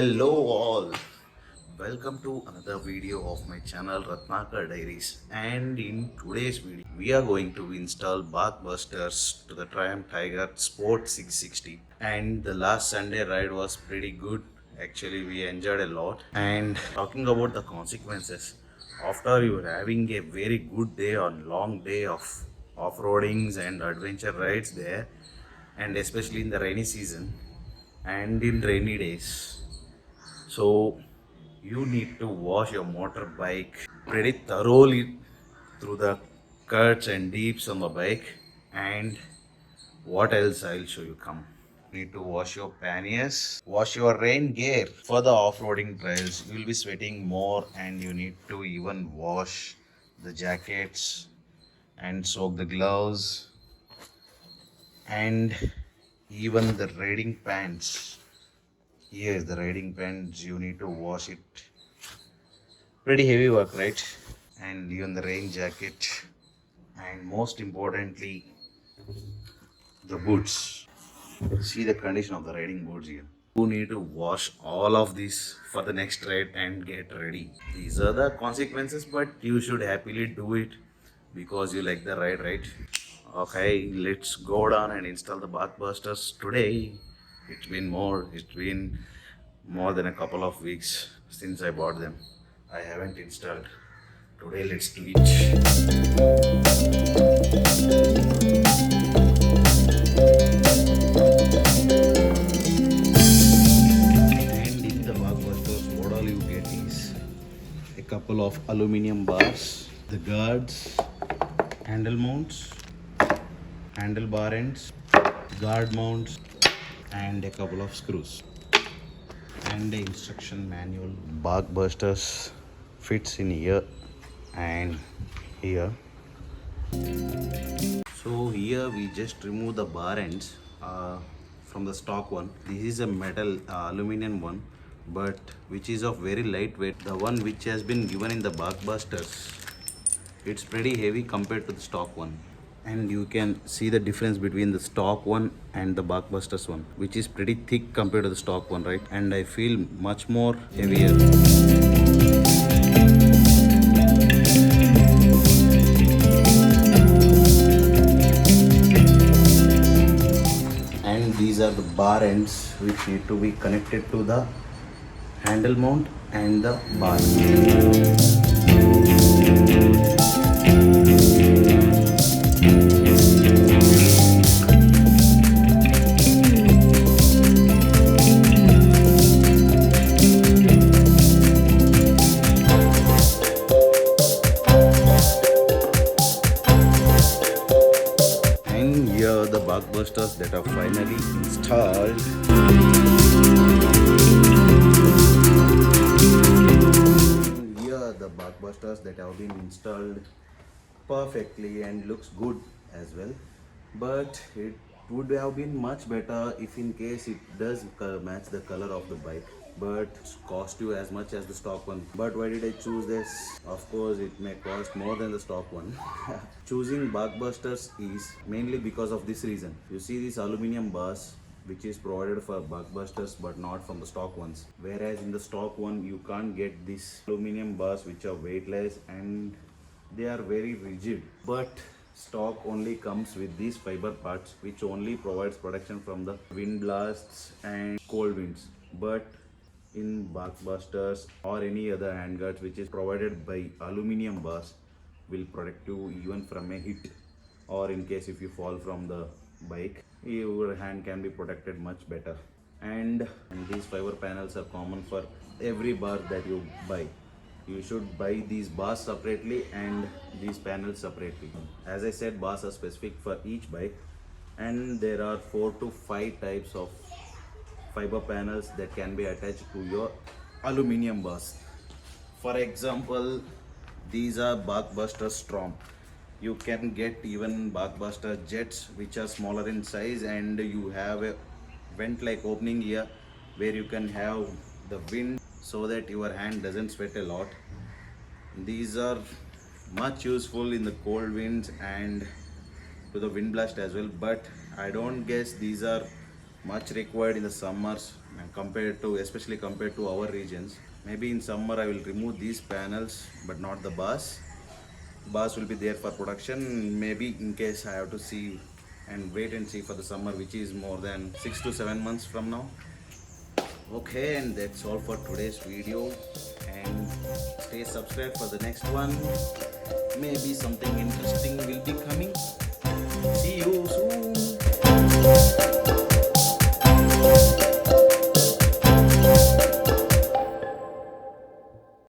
Hello all, welcome to another video of my channel Ratnakar Diaries, and in today's video we are going to install BARKBUSTERS to the Triumph Tiger Sport 660. And the last Sunday ride was pretty good. Actually we enjoyed a lot. And talking about the consequences, after you are having a very good day on long day of off-roadings and adventure rides there, and especially in the rainy season and in rainy days, so you need to wash your motorbike pretty thoroughly through the cuts and deeps on the bike. And what else I'll show you, come. You need to wash your panniers, wash your rain gear. For the off-roading trials you will be sweating more, and you need to even wash the jackets and soak the gloves and even the riding pants. Here is the riding pants, you need to wash it. Pretty heavy work, right? And even the rain jacket, and most importantly the boots. See the condition of the riding boots here. You need to wash all of this for the next ride and get ready. These are the consequences, but you should happily do it because you like the ride, right? Okay, let's go down and install the BARKBUSTERS today. It's been more than a couple of weeks since I bought them. I haven't installed. Today let's do it. And in the BARKBUSTERS, what all you get is a couple of aluminium bars, the guards, handle mounts, handlebar ends, guard mounts, and a couple of screws, and the instruction manual. BARKBUSTERS fits in here and here. So here we just remove the bar ends from the stock one. This is a metal aluminum one, but which is of very lightweight. The one which has been given in the BARKBUSTERS, it's pretty heavy compared to the stock one. And you can see the difference between the stock one and the BARKBUSTERS one, which is pretty thick compared to the stock one, right? And I feel much more heavier. And these are the bar ends which need to be connected to the handle mount and the bar. The BARKBUSTERS that are finally installed. And here are the BARKBUSTERS that have been installed perfectly and looks good as well. But it would have been much better if in case it does match the color of the bike, but cost you as much as the stock one. But why did I choose this? Of course it may cost more than the stock one. Choosing BARKBUSTERS is mainly because of this reason. You see these aluminium bars which is provided for BARKBUSTERS but not from the stock ones, whereas in the stock one you can't get these aluminium bars which are weightless and they are very rigid. But stock only comes with these fiber parts which only provides protection from the wind blasts and cold winds. But in BARKBUSTERS or any other handguards which is provided by aluminium bars will protect you even from a hit, or in case if you fall from the bike, your hand can be protected much better. And these fiber panels are common for every bar that you buy. You should buy these bars separately and these panels separately. As I said, bars are specific for each bike, and there are 4 to 5 types of fiber panels that can be attached to your aluminium bars. For example, these are BARKBUSTERS Storm. You can get even BARKBUSTERS Jets which are smaller in size, and you have a vent like opening here where you can have the wind so that your hand doesn't sweat a lot. These are much useful in the cold winds and to the wind blast as well, but I don't guess these are much required in the summers and especially compared to our regions. Maybe in summer I will remove these panels but not the bars. Bars will be there for production, maybe in case I have to see and wait and see for the summer, which is more than 6 to 7 months from now. Okay, and that's all for today's video, and stay subscribed for the next one. Maybe something interesting will be coming. See you.